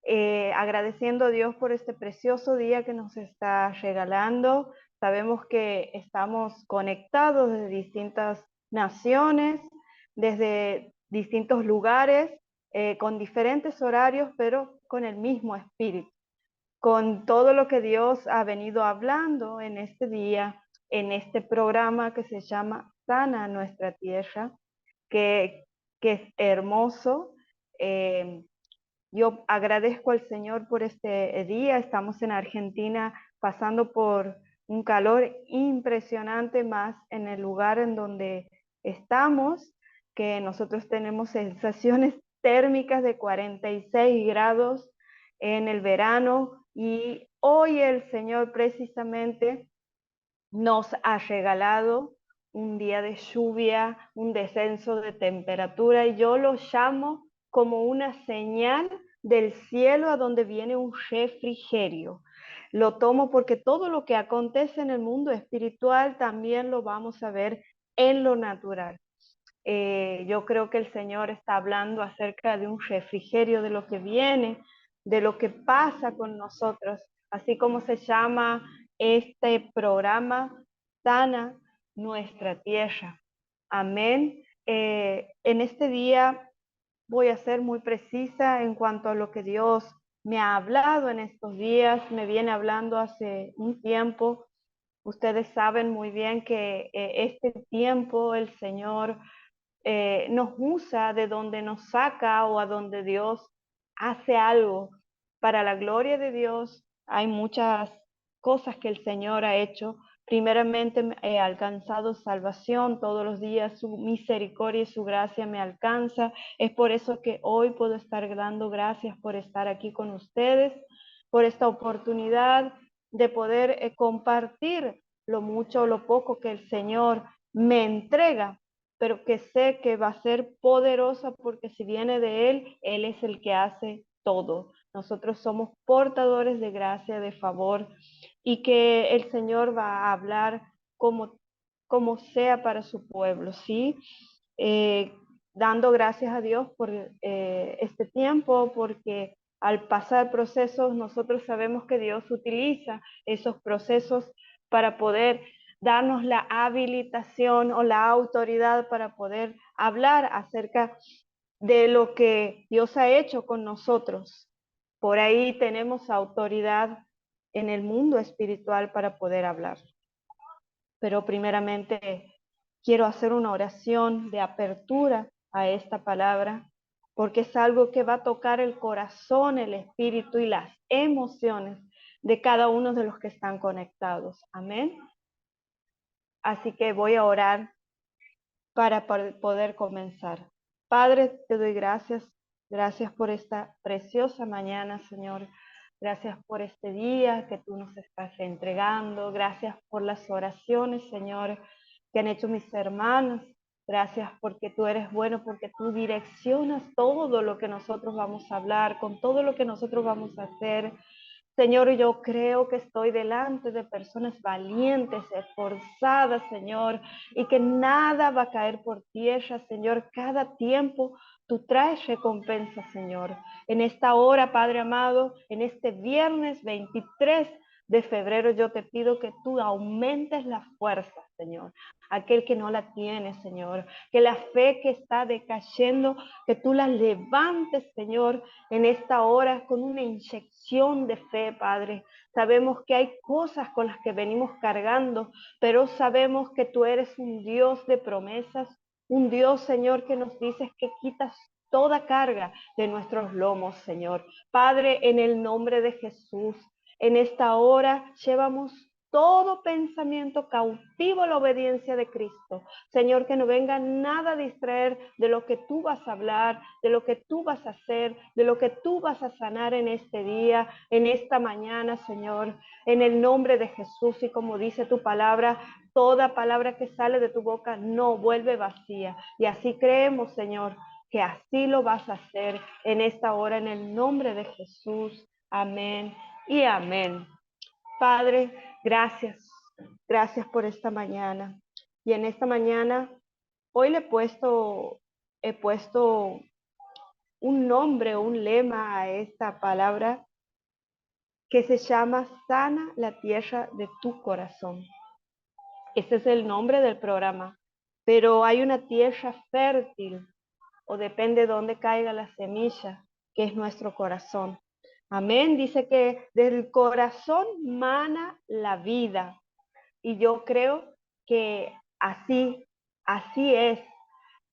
agradeciendo a Dios por este precioso día que nos está regalando. Sabemos que estamos conectados desde distintas naciones, desde distintos lugares, con diferentes horarios, pero con el mismo espíritu, con todo lo que Dios ha venido hablando en este día, en este programa que se llama Sana Nuestra Tierra, que, que es hermoso. Eh, yo agradezco al Señor por este día. Estamos en Argentina pasando por un calor impresionante, más en el lugar en donde estamos, que nosotros tenemos sensaciones térmicas de 46 grados en el verano, y hoy el Señor precisamente nos ha regalado un día de lluvia, un descenso de temperatura, y yo lo llamo como una señal del cielo a donde viene un refrigerio. Lo tomo porque todo lo que acontece en el mundo espiritual también lo vamos a ver en lo natural. Yo creo que el Señor está hablando acerca de un refrigerio, de lo que viene, de lo que pasa con nosotros, así como se llama este programa, Sana Nuestra Tierra. Amén. En este día voy a ser muy precisa en cuanto a lo que Dios me ha hablado en estos días, me viene hablando hace un tiempo. Ustedes saben muy bien que este tiempo el Señor nos usa de donde nos saca o a donde Dios hace algo para la gloria de Dios. Hay muchas cosas que el Señor ha hecho. Primeramente he alcanzado salvación todos los días, su misericordia y su gracia me alcanza. Es por eso que hoy puedo estar dando gracias por estar aquí con ustedes, por esta oportunidad de poder compartir lo mucho o lo poco que el Señor me entrega, pero que sé que va a ser poderosa porque si viene de Él es el que hace todo. Nosotros somos portadores de gracia, de favor, y que el Señor va a hablar como sea para su pueblo, ¿sí? Eh, Dando gracias a Dios por este tiempo, porque al pasar procesos nosotros sabemos que Dios utiliza esos procesos para poder darnos la habilitación o la autoridad para poder hablar acerca de lo que Dios ha hecho con nosotros. Por ahí tenemos autoridad en el mundo espiritual para poder hablar. Pero primeramente quiero hacer una oración de apertura a esta palabra, porque es algo que va a tocar el corazón, el espíritu y las emociones de cada uno de los que están conectados. Amén. Así que voy a orar para poder comenzar. Padre, te doy gracias. Gracias por esta preciosa mañana, Señor. Gracias por este día que tú nos estás entregando. Gracias por las oraciones, Señor, que han hecho mis hermanos. Gracias porque tú eres bueno, porque tú direccionas todo lo que nosotros vamos a hablar, con todo lo que nosotros vamos a hacer. Señor, yo creo que estoy delante de personas valientes, esforzadas, Señor, y que nada va a caer por tierra, Señor. Cada tiempo tú traes recompensa, Señor. En esta hora, Padre amado, en este viernes 23 de febrero, yo te pido que tú aumentes la fuerza, Señor. Aquel que no la tiene, Señor. Que la fe que está decayendo, que tú la levantes, Señor, en esta hora con una inyección de fe, Padre. Sabemos que hay cosas con las que venimos cargando, pero sabemos que tú eres un Dios de promesas, un Dios, Señor, que nos dices que quitas toda carga de nuestros lomos, Señor. Padre, en el nombre de Jesús, en esta hora llevamos todo pensamiento cautivo a la obediencia de Cristo. Señor, que no venga nada a distraer de lo que tú vas a hablar, de lo que tú vas a hacer, de lo que tú vas a sanar en este día, en esta mañana, Señor, en el nombre de Jesús. Y como dice tu palabra, toda palabra que sale de tu boca no vuelve vacía. Y así creemos, Señor, que así lo vas a hacer en esta hora, en el nombre de Jesús. Amén y amén. Padre, gracias. Gracias por esta mañana. Y en esta mañana, hoy he puesto un nombre, un lema a esta palabra que se llama Sana la tierra de tu corazón. Ese es el nombre del programa. Pero hay una tierra fértil, o depende de dónde caiga la semilla, que es nuestro corazón. Amén. Dice que del corazón mana la vida. Y yo creo que así es.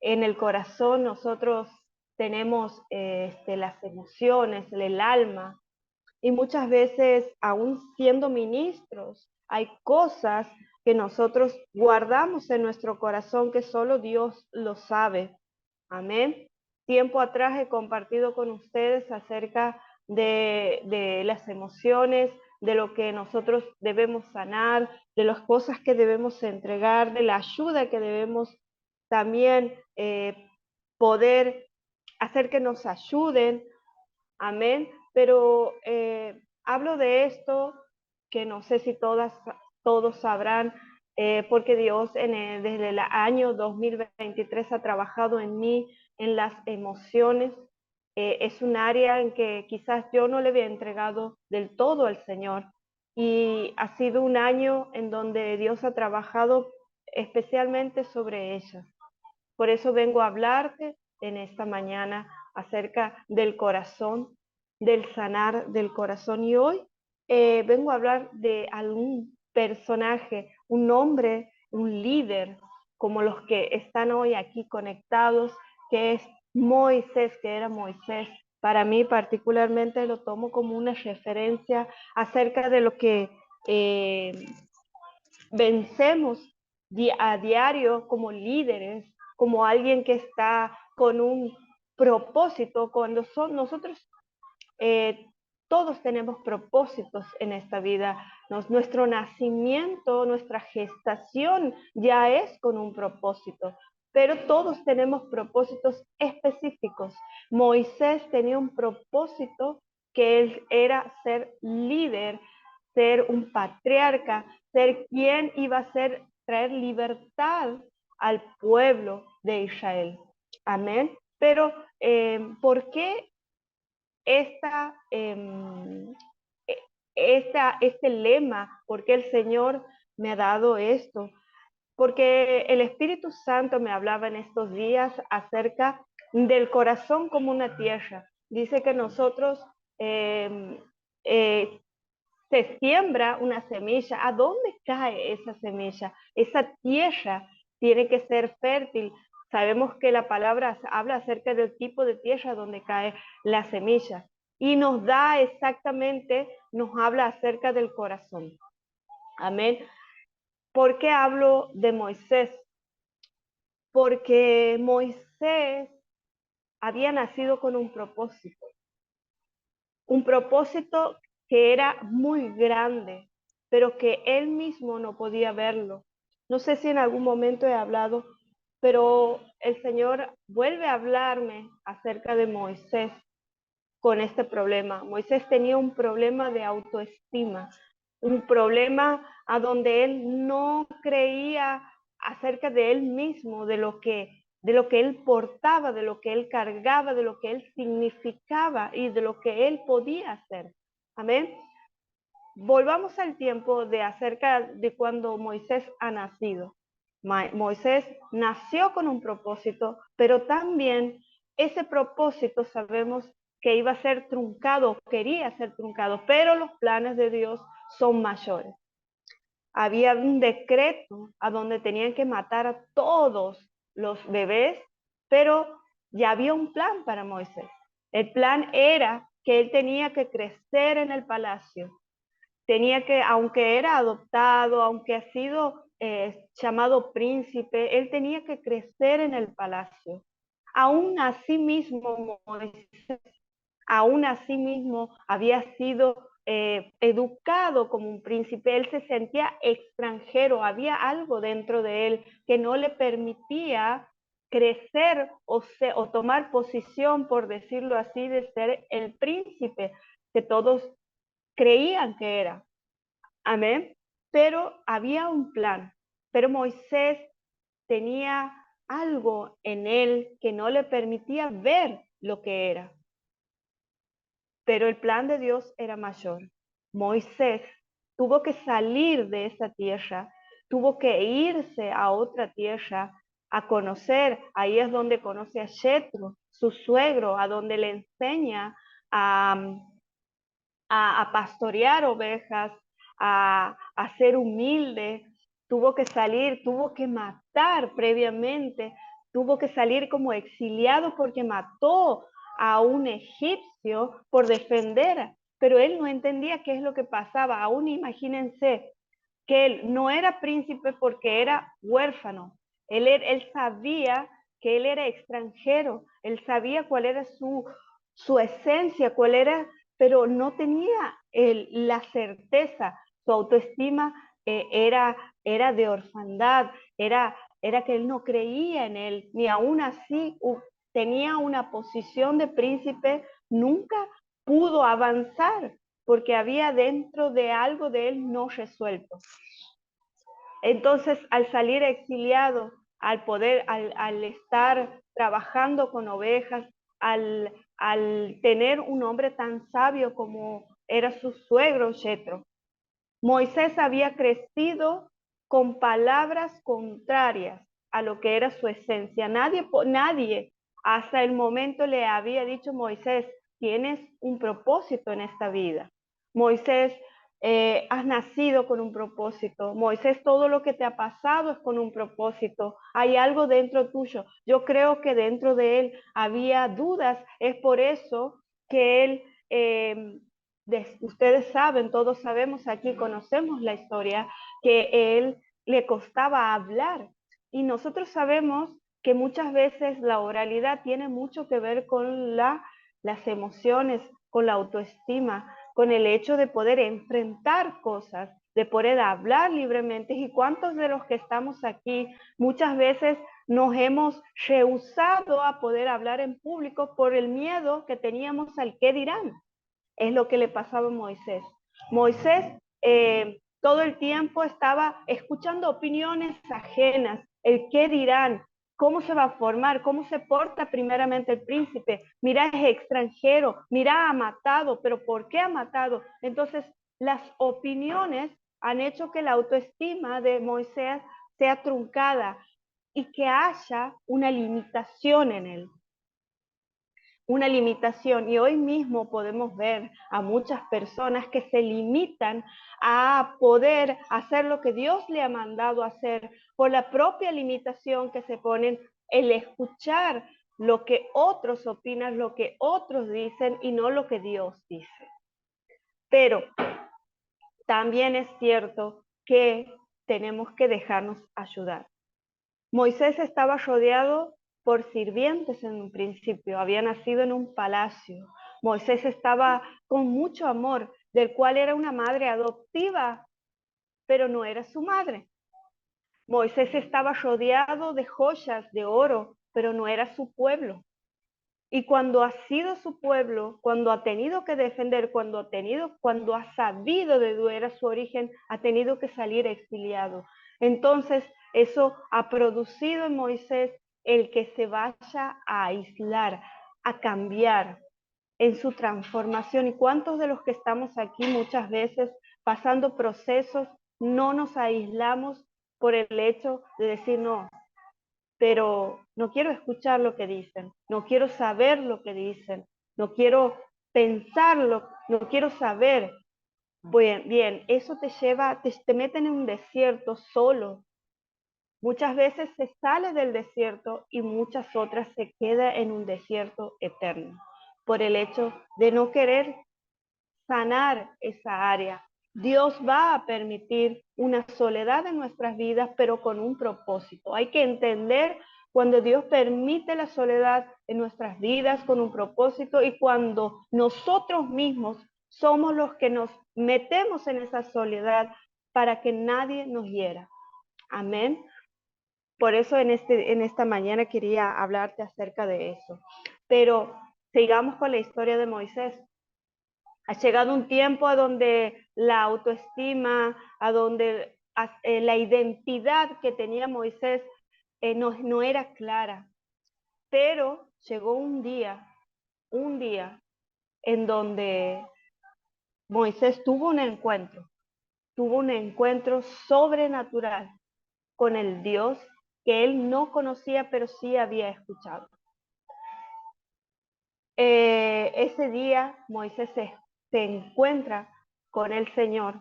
En el corazón nosotros tenemos las emociones, el alma, y muchas veces, aún siendo ministros, hay cosas que nosotros guardamos en nuestro corazón que solo Dios lo sabe. Amén. Tiempo atrás he compartido con ustedes acerca de las emociones, de lo que nosotros debemos sanar, de las cosas que debemos entregar, de la ayuda que debemos también poder hacer que nos ayuden. Amén. Pero hablo de esto que no sé si todos sabrán, porque Dios desde el año 2023 ha trabajado en mí, en las emociones. Es un área en que quizás yo no le había entregado del todo al Señor. Y ha sido un año en donde Dios ha trabajado especialmente sobre ellas. Por eso vengo a hablarte en esta mañana acerca del corazón, del sanar del corazón. Y hoy vengo a hablar de algún personaje, un hombre, un líder, como los que están hoy aquí conectados, que es Moisés, que era Moisés. Para mí particularmente lo tomo como una referencia acerca de lo que eh, vencemos a diario como líderes, como alguien que está con un propósito, cuando nosotros eh, todos tenemos propósitos en esta vida. Nuestro nacimiento, nuestra gestación ya es con un propósito, pero todos tenemos propósitos específicos. Moisés tenía un propósito que él era ser líder, ser un patriarca, ser quien iba a traer libertad al pueblo de Israel. Amén. Pero, ¿por qué esta, este lema? ¿Por qué el Señor me ha dado esto? Porque el Espíritu Santo me hablaba en estos días acerca del corazón como una tierra. Dice que nosotros eh, se siembra una semilla. ¿A dónde cae esa semilla? Esa tierra tiene que ser fértil. Sabemos que la palabra habla acerca del tipo de tierra donde cae la semilla y nos da exactamente, nos habla acerca del corazón. Amén. ¿Por qué hablo de Moisés? Porque Moisés había nacido con un propósito que era muy grande, pero que él mismo no podía verlo. No sé si en algún momento he hablado, pero el Señor vuelve a hablarme acerca de Moisés con este problema. Moisés tenía un problema de autoestima, un problema a donde él no creía acerca de él mismo, de lo que él portaba, de lo que él cargaba, de lo que él significaba y de lo que él podía hacer. Amén. Volvamos al tiempo de acerca de cuando Moisés ha nacido. Moisés nació con un propósito, pero también ese propósito sabemos que iba a ser truncado, quería ser truncado, pero los planes de Dios son mayores. Había un decreto a donde tenían que matar a todos los bebés, pero ya había un plan para Moisés. El plan era que él tenía que crecer en el palacio, tenía que, aunque era adoptado, aunque ha sido llamado príncipe, él tenía que crecer en el palacio. Aún así mismo, aún así mismo había sido educado como un príncipe, él se sentía extranjero, había algo dentro de él que no le permitía crecer o tomar posición, por decirlo así, de ser el príncipe que todos creían que era. Amén. Pero había un plan. Pero Moisés tenía algo en él que no le permitía ver lo que era. Pero el plan de Dios era mayor. Moisés tuvo que salir de esa tierra, tuvo que irse a otra tierra a conocer. Ahí es donde conoce a Jethro, su suegro, a donde le enseña a, a pastorear ovejas, a ser humilde. Tuvo que salir, tuvo que matar previamente, tuvo que salir como exiliado porque mató a un egipcio por defender, pero él no entendía qué es lo que pasaba. Aún imagínense que él no era príncipe porque era huérfano. Él sabía que él era extranjero, él sabía cuál era su esencia, cuál era, pero no tenía la certeza. Su autoestima era de orfandad, era que él no creía en él, ni aún así tenía una posición de príncipe, nunca pudo avanzar porque había dentro de algo de él no resuelto. Entonces, al salir exiliado, al estar trabajando con ovejas, al tener un hombre tan sabio como era su suegro Jethro, Moisés había crecido con palabras contrarias a lo que era su esencia. Nadie hasta el momento le había dicho: Moisés, tienes un propósito en esta vida. Moisés, has nacido con un propósito. Moisés, todo lo que te ha pasado es con un propósito. Hay algo dentro tuyo. Yo creo que dentro de él había dudas. Es por eso que él... ustedes saben, todos sabemos aquí, conocemos la historia, que él le costaba hablar. Y nosotros sabemos que muchas veces la oralidad tiene mucho que ver con las emociones, con la autoestima, con el hecho de poder enfrentar cosas, de poder hablar libremente. ¿Y cuántos de los que estamos aquí muchas veces nos hemos rehusado a poder hablar en público por el miedo que teníamos al qué dirán? Es lo que le pasaba a Moisés. Moisés todo el tiempo estaba escuchando opiniones ajenas, el qué dirán, cómo se va a formar, cómo se porta primeramente el príncipe. Mira, es extranjero, mira, ha matado, pero ¿por qué ha matado? Entonces, las opiniones han hecho que la autoestima de Moisés sea truncada y que haya una limitación en él, una limitación. Y hoy mismo podemos ver a muchas personas que se limitan a poder hacer lo que Dios le ha mandado hacer por la propia limitación que se ponen, el escuchar lo que otros opinan, lo que otros dicen y no lo que Dios dice. Pero también es cierto que tenemos que dejarnos ayudar. Moisés estaba rodeado por sirvientes en un principio, había nacido en un palacio. Moisés estaba con mucho amor, del cual era una madre adoptiva, pero no era su madre. Moisés estaba rodeado de joyas de oro, pero no era su pueblo. Y cuando ha sido su pueblo, cuando ha tenido que defender, cuando ha sabido de dónde era su origen, ha tenido que salir exiliado. Entonces, eso ha producido en Moisés el que se vaya a aislar, a cambiar en su transformación. ¿Y cuántos de los que estamos aquí muchas veces pasando procesos no nos aislamos por el hecho de decir: no, pero no quiero escuchar lo que dicen, no quiero saber lo que dicen, no quiero pensarlo, no quiero saber? Bien, eso te lleva, te meten en un desierto solo. Muchas veces se sale del desierto y muchas otras se queda en un desierto eterno por el hecho de no querer sanar esa área. Dios va a permitir una soledad en nuestras vidas, pero con un propósito. Hay que entender cuando Dios permite la soledad en nuestras vidas con un propósito y cuando nosotros mismos somos los que nos metemos en esa soledad para que nadie nos hiera. Amén. Por eso en esta mañana quería hablarte acerca de eso. Pero sigamos con la historia de Moisés. Ha llegado un tiempo a donde la autoestima, a donde la identidad que tenía Moisés no era clara. Pero llegó un día un día en donde Moisés tuvo un encuentro sobrenatural con el Dios que él no conocía, pero sí había escuchado. Ese día Moisés se encuentra con el Señor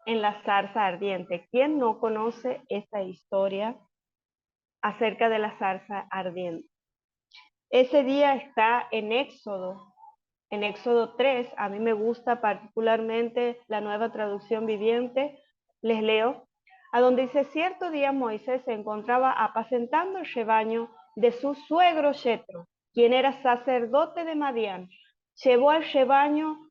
en la zarza ardiente. ¿Quién no conoce esta historia acerca de la zarza ardiente? Ese día está en Éxodo 3. A mí me gusta particularmente la Nueva Traducción Viviente. Les leo, a donde dice: cierto día Moisés se encontraba apacentando el rebaño de su suegro Jetro, quien era sacerdote de Madián. Llevó el rebaño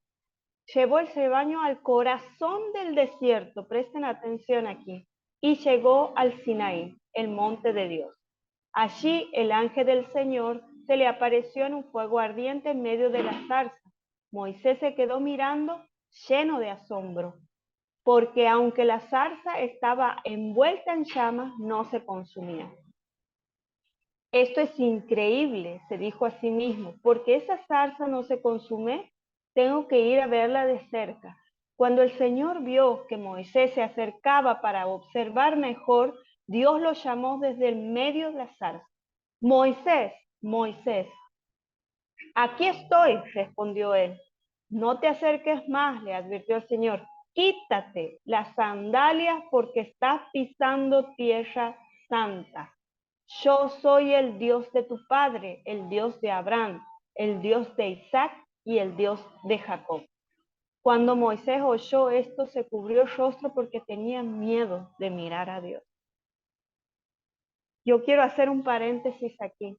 al corazón del desierto, presten atención aquí, y llegó al Sinaí, el monte de Dios. Allí el ángel del Señor se le apareció en un fuego ardiente en medio de la zarza. Moisés se quedó mirando lleno de asombro, porque aunque la zarza estaba envuelta en llamas, no se consumía. Esto es increíble, se dijo a sí mismo, porque esa zarza no se consume, tengo que ir a verla de cerca. Cuando el Señor vio que Moisés se acercaba para observar mejor, Dios lo llamó desde el medio de la zarza. Moisés, Moisés. Aquí estoy, respondió él. No te acerques más, le advirtió el Señor. Quítate las sandalias porque estás pisando tierra santa. Yo soy el Dios de tu padre, el Dios de Abraham, el Dios de Isaac y el Dios de Jacob. Cuando Moisés oyó esto, se cubrió el rostro porque tenía miedo de mirar a Dios. Yo quiero hacer un paréntesis aquí,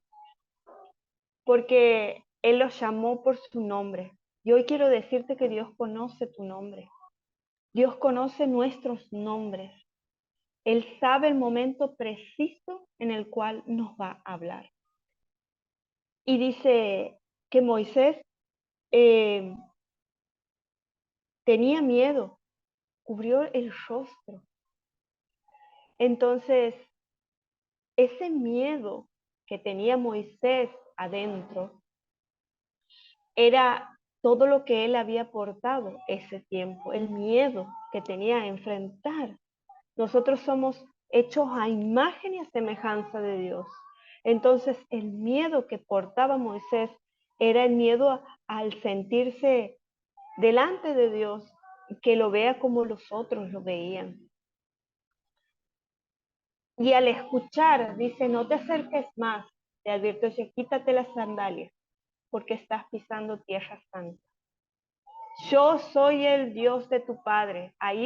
porque Él los llamó por su nombre. Y hoy quiero decirte que Dios conoce tu nombre. Dios conoce nuestros nombres. Él sabe el momento preciso en el cual nos va a hablar. Y dice que Moisés eh, tenía miedo, cubrió el rostro. Entonces, ese miedo que tenía Moisés adentro era todo lo que él había portado ese tiempo, el miedo que tenía a enfrentar. Nosotros somos hechos a imagen y a semejanza de Dios. Entonces, el miedo que portaba Moisés era el miedo al sentirse delante de Dios, que lo vea como los otros lo veían. Y al escuchar, dice, no te acerques más, te advierto, quítate las sandalias, porque estás pisando tierra santa. Yo soy el Dios de tu padre. Ahí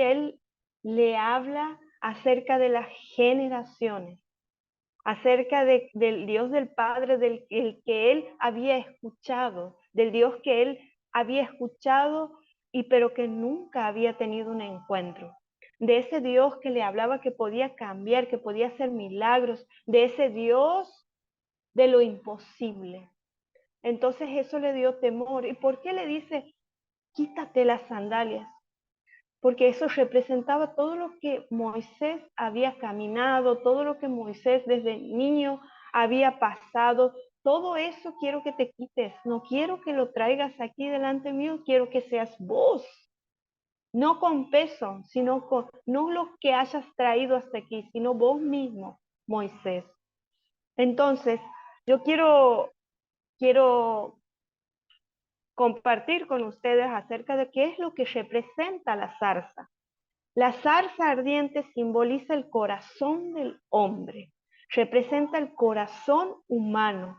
él le habla acerca de las generaciones, acerca del Dios del Padre, del el que él había escuchado, del Dios que él había escuchado pero que nunca había tenido un encuentro. De ese Dios que le hablaba que podía cambiar, que podía hacer milagros, de ese Dios de lo imposible. Entonces eso le dio temor. ¿Y por qué le dice, quítate las sandalias? Porque eso representaba todo lo que Moisés había caminado, todo lo que Moisés desde niño había pasado. Todo eso quiero que te quites, no quiero que lo traigas aquí delante mío, quiero que seas vos, no con peso, sino con, no lo que hayas traído hasta aquí, sino vos mismo, Moisés. Entonces, yo quiero compartir con ustedes acerca de qué es lo que representa la zarza. La zarza ardiente simboliza el corazón del hombre, representa el corazón humano,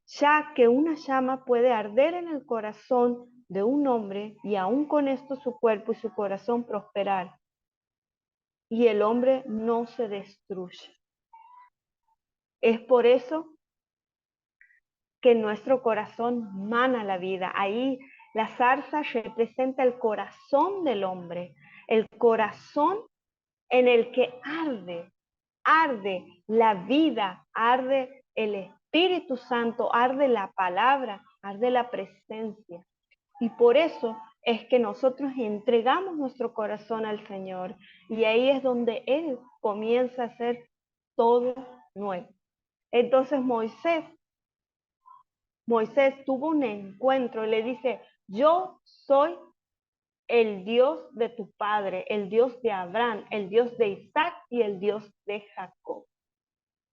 ya que una llama puede arder en el corazón de un hombre y aún con esto su cuerpo y su corazón prosperar. Y el hombre no se destruye. Es por eso que en nuestro corazón mana la vida. Ahí la zarza representa el corazón del hombre, el corazón en el que arde la vida, arde el Espíritu Santo, arde la palabra, arde la presencia. Y por eso es que nosotros entregamos nuestro corazón al Señor. Y ahí es donde Él comienza a hacer todo nuevo. Entonces Moisés Moisés tuvo un encuentro y le dice, yo soy el Dios de tu padre, el Dios de Abraham, el Dios de Isaac y el Dios de Jacob.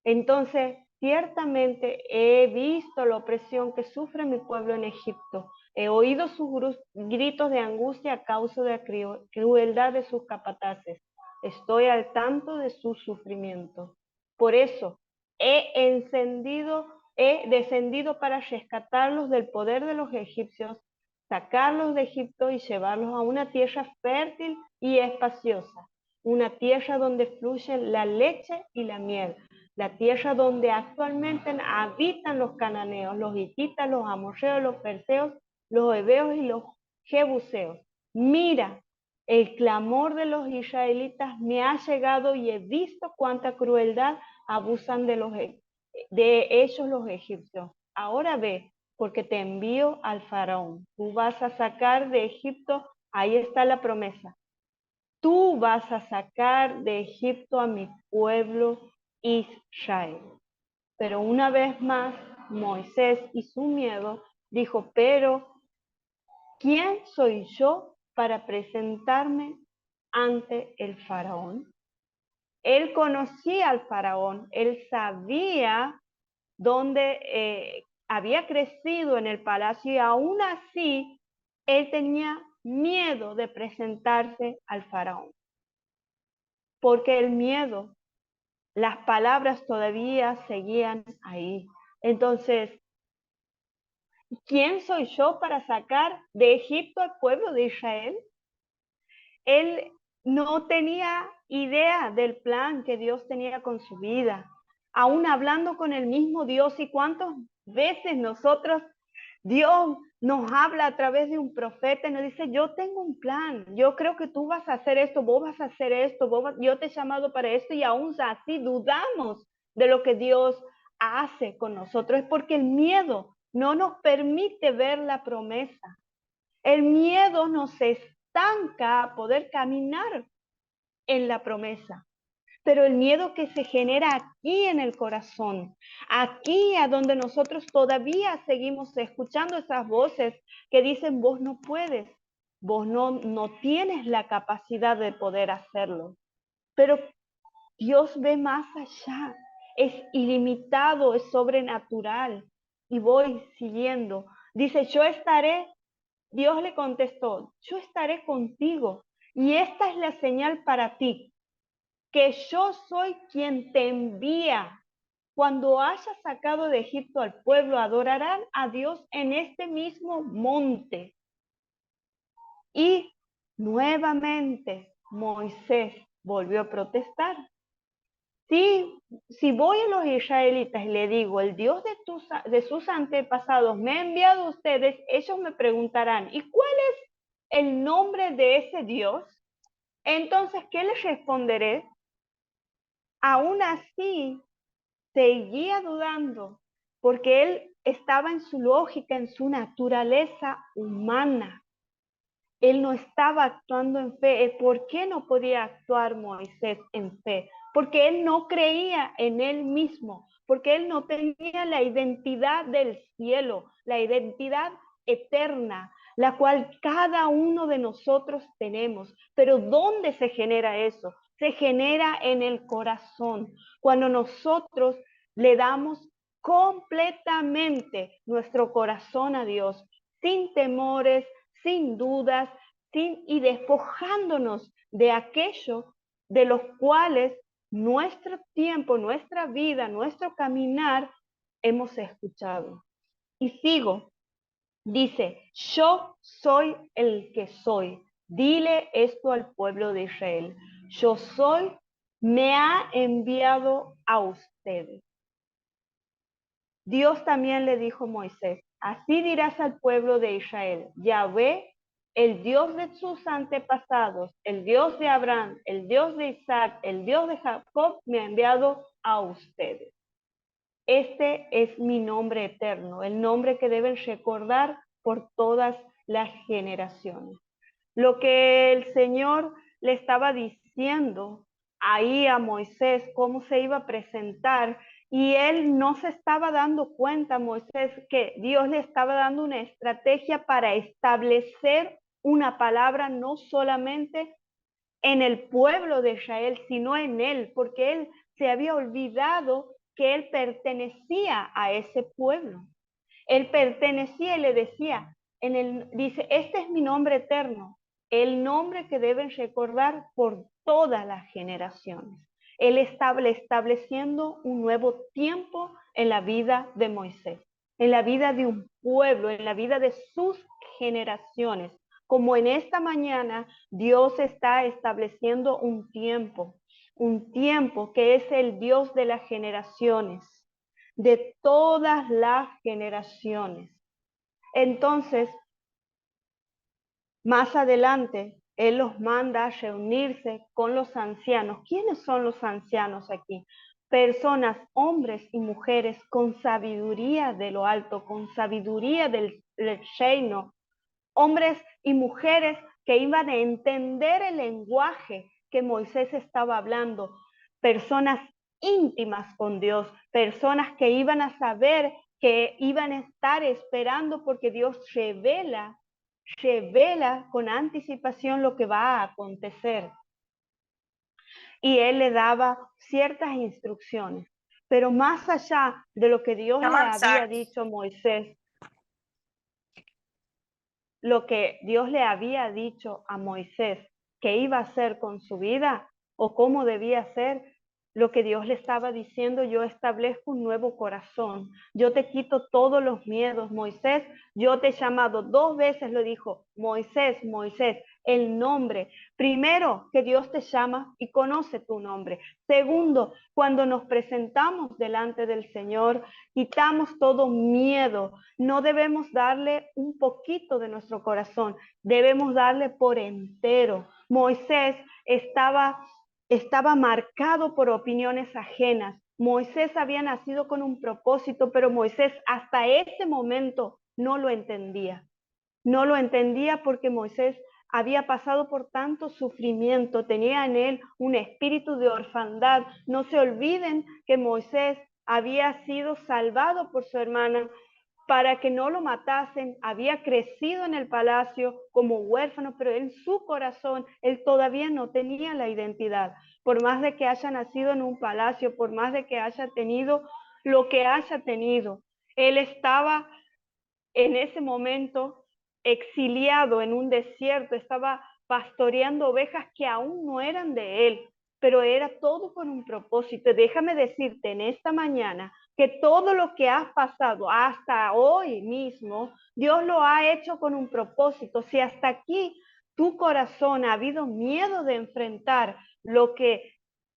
Entonces, ciertamente he visto la opresión que sufre mi pueblo en Egipto. He oído sus gritos de angustia a causa de la crueldad de sus capataces. Estoy al tanto de su sufrimiento. Por eso he descendido para rescatarlos del poder de los egipcios, sacarlos de Egipto y llevarlos a una tierra fértil y espaciosa, una tierra donde fluyen la leche y la miel, la tierra donde actualmente habitan los cananeos, los hititas, los amorreos, los ferceos, los heveos y los jebuseos. Mira, el clamor de los israelitas me ha llegado y he visto cuánta crueldad abusan de ellos los egipcios. Ahora ve, porque te envío al faraón. Tú vas a sacar de Egipto, ahí está la promesa. Tú vas a sacar de Egipto a mi pueblo Israel. Pero una vez más, Moisés y su miedo dijo, pero ¿quién soy yo para presentarme ante el faraón? Él conocía al faraón, él sabía dónde había crecido en el palacio y aún así él tenía miedo de presentarse al faraón, porque el miedo, las palabras todavía seguían ahí. Entonces, ¿quién soy yo para sacar de Egipto al pueblo de Israel? Él no tenía idea del plan que Dios tenía con su vida, aún hablando con el mismo Dios. ¿Y cuántas veces nosotros, Dios nos habla a través de un profeta y nos dice, yo tengo un plan, yo creo que tú vas a hacer esto, vos vas a hacer esto, yo te he llamado para esto, y aún así dudamos de lo que Dios hace con nosotros? Es porque el miedo no nos permite ver la promesa. El miedo nos estanca a poder caminar en la promesa. Pero el miedo que se genera aquí en el corazón, aquí a donde nosotros todavía seguimos escuchando esas voces que dicen, vos no puedes, vos no tienes la capacidad de poder hacerlo. Pero Dios ve más allá, es ilimitado, es sobrenatural. Y voy siguiendo. Dice, yo estaré. Dios le contestó, yo estaré contigo y esta es la señal para ti, que yo soy quien te envía. Cuando hayas sacado de Egipto al pueblo, adorarán a Dios en este mismo monte. Y nuevamente Moisés volvió a protestar. Si voy a los israelitas y le digo, el Dios de sus antepasados me ha enviado a ustedes, ellos me preguntarán, ¿y cuál es el nombre de ese Dios? Entonces, ¿qué les responderé? Aún así, seguía dudando, porque él estaba en su lógica, en su naturaleza humana. Él no estaba actuando en fe. ¿Por qué no podía actuar Moisés en fe? Porque él no creía en él mismo, porque él no tenía la identidad del cielo, la identidad eterna, la cual cada uno de nosotros tenemos. Pero ¿dónde se genera eso? Se genera en el corazón, cuando nosotros le damos completamente nuestro corazón a Dios, sin temores, sin dudas, y despojándonos de aquello de los cuales nuestro tiempo, nuestra vida, nuestro caminar hemos escuchado. Y sigo, dice, yo soy el que soy. Dile esto al pueblo de Israel. Yo soy, me ha enviado a ustedes. Dios también le dijo a Moisés, así dirás al pueblo de Israel, Yahvé, el Dios de sus antepasados, el Dios de Abraham, el Dios de Isaac, el Dios de Jacob, me ha enviado a ustedes. Este es mi nombre eterno, el nombre que deben recordar por todas las generaciones. Lo que el Señor le estaba diciendo ahí a Moisés, cómo se iba a presentar, Y él no se estaba dando cuenta, Moisés, que Dios le estaba dando una estrategia para establecer una palabra no solamente en el pueblo de Israel, sino en él, porque él se había olvidado que él pertenecía a ese pueblo. Él pertenecía y le decía, dice, este es mi nombre eterno, el nombre que deben recordar por todas las generaciones. Él estaba estableciendo un nuevo tiempo en la vida de Moisés, en la vida de un pueblo, en la vida de sus generaciones. Como en esta mañana Dios está estableciendo un tiempo que es el Dios de las generaciones, de todas las generaciones. Entonces, más adelante, Él los manda a reunirse con los ancianos. ¿Quiénes son los ancianos aquí? Personas, hombres y mujeres con sabiduría de lo alto, con sabiduría del reino. Hombres y mujeres que iban a entender el lenguaje que Moisés estaba hablando. Personas íntimas con Dios, personas que iban a saber, que iban a estar esperando porque Dios revela con anticipación lo que va a acontecer. Y él le daba ciertas instrucciones. Pero más allá de lo que Dios le había dicho a Moisés, lo que Dios le había dicho a Moisés que iba a hacer con su vida o cómo debía ser, lo que Dios le estaba diciendo, yo establezco un nuevo corazón, yo te quito todos los miedos, Moisés, yo te he llamado 2 veces, lo dijo, Moisés, Moisés, el nombre. Primero, que Dios te llama y conoce tu nombre. Segundo, cuando nos presentamos delante del Señor, quitamos todo miedo. No debemos darle un poquito de nuestro corazón, debemos darle por entero. Moisés estaba marcado por opiniones ajenas. Moisés había nacido con un propósito, pero Moisés hasta ese momento no lo entendía. No lo entendía porque Moisés había pasado por tanto sufrimiento, tenía en él un espíritu de orfandad. No se olviden que Moisés había sido salvado por su hermana para que no lo matasen, había crecido en el palacio como huérfano, pero en su corazón él todavía no tenía la identidad. Por más de que haya nacido en un palacio, por más de que haya tenido lo que haya tenido, él estaba en ese momento exiliado en un desierto, estaba pastoreando ovejas que aún no eran de él, pero era todo con un propósito. Déjame decirte en esta mañana que todo lo que has pasado hasta hoy mismo, Dios lo ha hecho con un propósito. Si hasta aquí tu corazón ha habido miedo de enfrentar lo que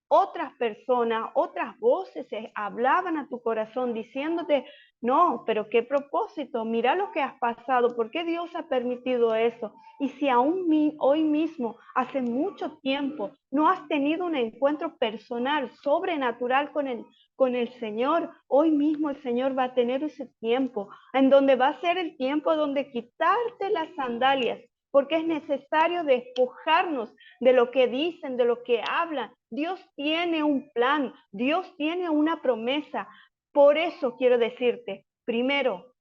otras personas, otras voces hablaban a tu corazón diciéndote, no, pero qué propósito, mira lo que has pasado, ¿por qué Dios ha permitido eso? Y si aún hoy mismo, hace mucho tiempo, no has tenido un encuentro personal, sobrenatural con el Señor, hoy mismo el Señor va a tener ese tiempo, en donde va a ser el tiempo donde quitarte las sandalias, porque es necesario despojarnos de lo que dicen, de lo que hablan. Dios tiene un plan, Dios tiene una promesa. Por eso quiero decirte, primero,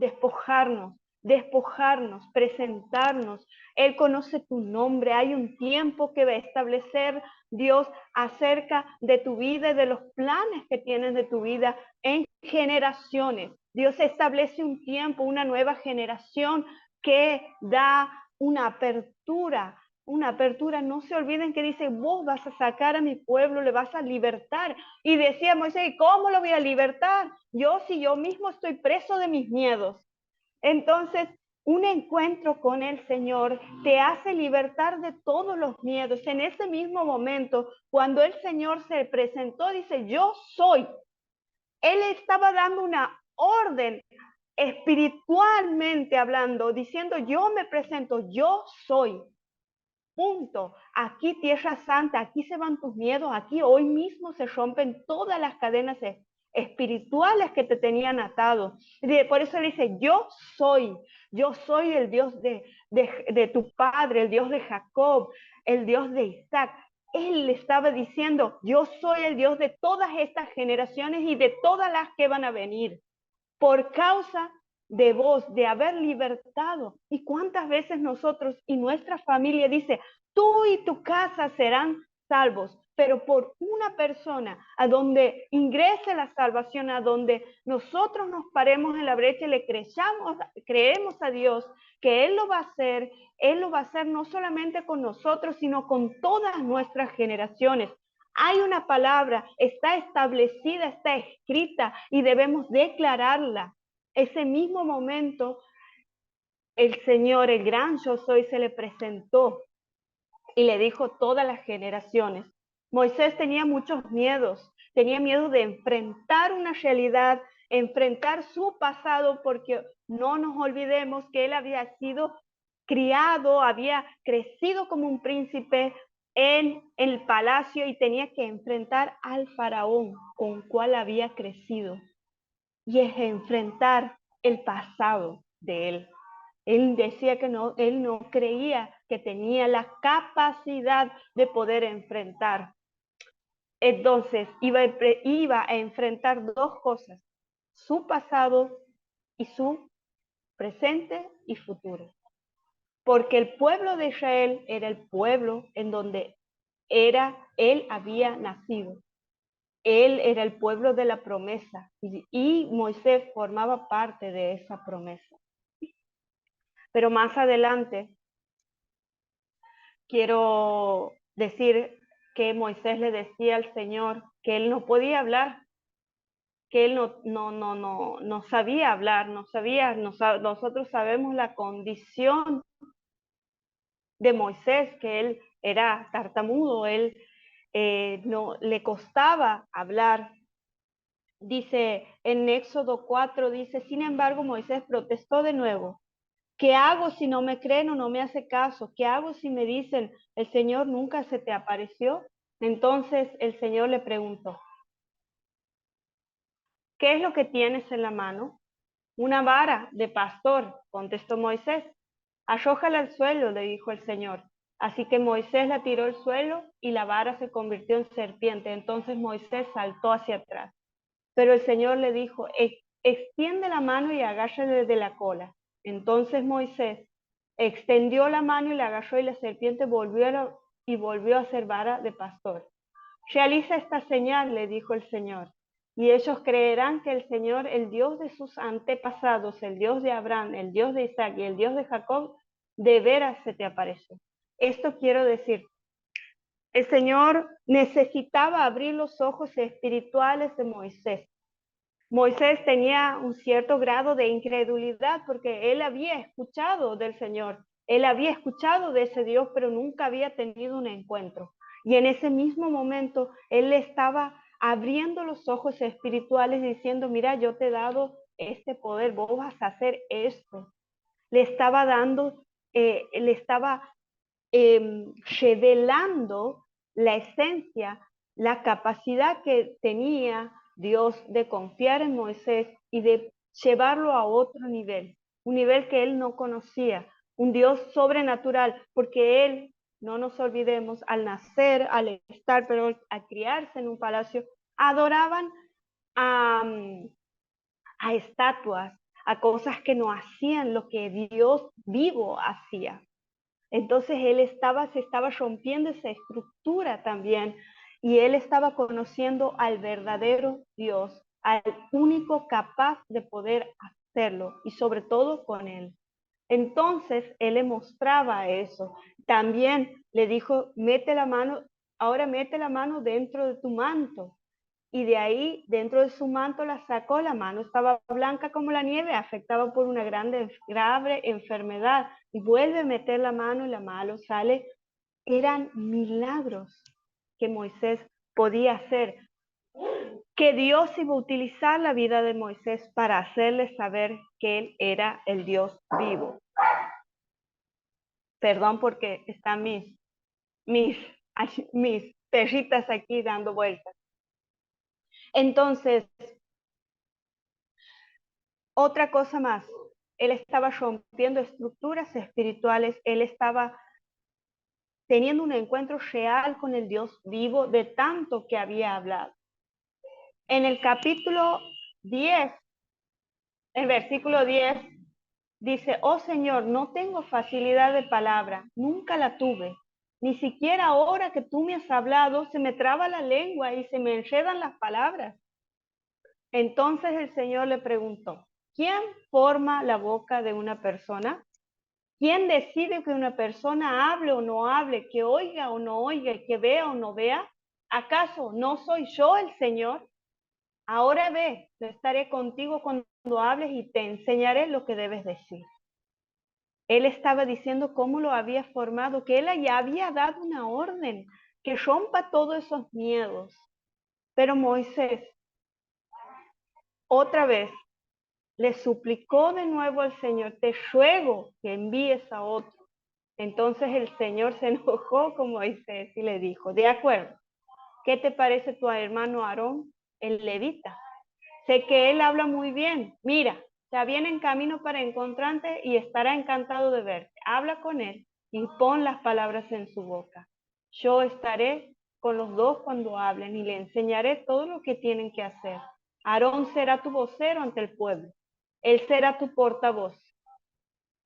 despojarnos, presentarnos. Él conoce tu nombre. Hay un tiempo que va a establecer Dios acerca de tu vida y de los planes que tienes de tu vida en generaciones. Dios establece un tiempo, una nueva generación que da una apertura. No se olviden que dice, vos vas a sacar a mi pueblo, le vas a libertar. Y decía Moisés, ¿cómo lo voy a libertar? Si yo mismo estoy preso de mis miedos. Entonces, un encuentro con el Señor te hace libertar de todos los miedos. En ese mismo momento, cuando el Señor se presentó, dice, yo soy. Él estaba dando una orden espiritualmente hablando, diciendo, yo me presento, yo soy. Punto. Aquí Tierra Santa, aquí se van tus miedos, aquí hoy mismo se rompen todas las cadenas espirituales que te tenían atado. Por eso le dice, yo soy el Dios de tu padre, el Dios de Jacob, el Dios de Isaac. Él estaba diciendo, yo soy el Dios de todas estas generaciones y de todas las que van a venir, por causa de vos, de haber libertado. ¿Y cuántas veces nosotros y nuestra familia dice, tú y tu casa serán salvos, pero por una persona a donde ingrese la salvación, a donde nosotros nos paremos en la brecha y le creemos a Dios que Él lo va a hacer, Él lo va a hacer no solamente con nosotros, sino con todas nuestras generaciones. Hay una palabra, está establecida, está escrita y debemos declararla. Ese mismo momento, el Señor, el gran yo soy, se le presentó y le dijo todas las generaciones. Moisés tenía muchos miedos, tenía miedo de enfrentar una realidad, enfrentar su pasado, porque no nos olvidemos que él había sido criado, había crecido como un príncipe en el palacio y tenía que enfrentar al faraón con cual había crecido y es enfrentar el pasado de él. Él decía que no, él no creía que tenía la capacidad de poder enfrentar. Entonces iba a enfrentar dos cosas, su pasado y su presente y futuro. Porque el pueblo de Israel era el pueblo en donde él había nacido. Él era el pueblo de la promesa y Moisés formaba parte de esa promesa. Pero más adelante quiero decir que Moisés le decía al Señor que él no podía hablar, que él no sabía hablar, nosotros sabemos la condición de Moisés, que él era tartamudo, él no le costaba hablar. Dice en Éxodo 4, dice, sin embargo, Moisés protestó de nuevo. ¿Qué hago si no me creen o no me hace caso? ¿Qué hago si me dicen, el Señor nunca se te apareció? Entonces el Señor le preguntó, ¿qué es lo que tienes en la mano? Una vara de pastor, contestó Moisés. Arrójala al suelo, le dijo el Señor. Así que Moisés la tiró al suelo y la vara se convirtió en serpiente. Entonces Moisés saltó hacia atrás. Pero el Señor le dijo, extiende la mano y agárrale de la cola. Entonces Moisés extendió la mano y la agarró y la serpiente volvió a ser vara de pastor. Realiza esta señal, le dijo el Señor, y ellos creerán que el Señor, el Dios de sus antepasados, el Dios de Abraham, el Dios de Isaac y el Dios de Jacob, de veras se te apareció. Esto quiero decir, el Señor necesitaba abrir los ojos espirituales de Moisés. Moisés tenía un cierto grado de incredulidad porque él había escuchado del Señor, él había escuchado de ese Dios, pero nunca había tenido un encuentro. Y en ese mismo momento, él le estaba abriendo los ojos espirituales diciendo, mira, yo te he dado este poder, vos vas a hacer esto. Le estaba dando, le estaba revelando la esencia, la capacidad que tenía Dios de confiar en Moisés y de llevarlo a otro nivel, un nivel que él no conocía, un Dios sobrenatural, porque él, no nos olvidemos, al nacer, al estar, pero al criarse en un palacio, adoraban a, a estatuas, a cosas que no hacían lo que Dios vivo hacía. Entonces se estaba rompiendo esa estructura también y él estaba conociendo al verdadero Dios, al único capaz de poder hacerlo y sobre todo con él. Entonces él le mostraba eso. También le dijo, ahora mete la mano dentro de tu manto. Y de ahí, dentro de su manto, la sacó, la mano estaba blanca como la nieve, afectaba por una grave enfermedad, y vuelve a meter la mano y la mano sale. Eran milagros que Moisés podía hacer, que Dios iba a utilizar la vida de Moisés para hacerle saber que él era el Dios vivo. Perdón porque están mis, mis perritas aquí dando vueltas. Entonces, otra cosa más, él estaba rompiendo estructuras espirituales, él estaba teniendo un encuentro real con el Dios vivo de tanto que había hablado. En el capítulo 10, el versículo 10, dice, oh Señor, no tengo facilidad de palabra, nunca la tuve. Ni siquiera ahora que tú me has hablado, se me traba la lengua y se me enredan las palabras. Entonces el Señor le preguntó, ¿quién forma la boca de una persona? ¿Quién decide que una persona hable o no hable, que oiga o no oiga, que vea o no vea? ¿Acaso no soy yo el Señor? Ahora ve, yo estaré contigo cuando hables y te enseñaré lo que debes decir. Él estaba diciendo cómo lo había formado, que él ya había dado una orden que rompa todos esos miedos. Pero Moisés, otra vez, le suplicó de nuevo al Señor, te ruego que envíes a otro. Entonces el Señor se enojó con Moisés y le dijo, de acuerdo, ¿qué te parece tu hermano Aarón, el levita? Sé que él habla muy bien. Mira, ya viene en camino para encontrarte y estará encantado de verte. Habla con él y pon las palabras en su boca. Yo estaré con los dos cuando hablen y le enseñaré todo lo que tienen que hacer. Aarón será tu vocero ante el pueblo. Él será tu portavoz.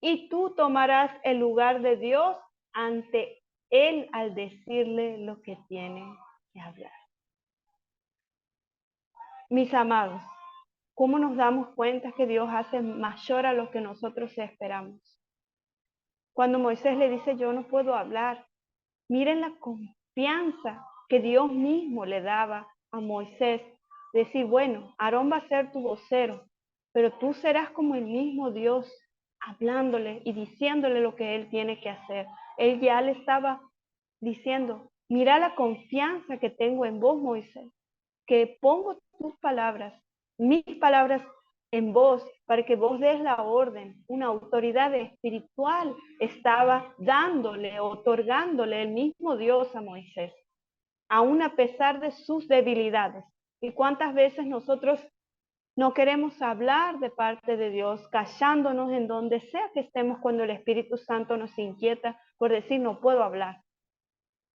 Y tú tomarás el lugar de Dios ante él al decirle lo que tiene que hablar. Mis amados, ¿cómo nos damos cuenta que Dios hace mayor a lo que nosotros esperamos? Cuando Moisés le dice, yo no puedo hablar, miren la confianza que Dios mismo le daba a Moisés. Decir, bueno, Aarón va a ser tu vocero, pero tú serás como el mismo Dios, hablándole y diciéndole lo que él tiene que hacer. Él ya le estaba diciendo, mira la confianza que tengo en vos, Moisés, que pongo tus palabras, mis palabras en vos, para que vos des la orden. Una autoridad espiritual estaba dándole, otorgándole el mismo Dios a Moisés, aún a pesar de sus debilidades. ¿Y cuántas veces nosotros no queremos hablar de parte de Dios, callándonos en donde sea que estemos cuando el Espíritu Santo nos inquieta por decir no puedo hablar?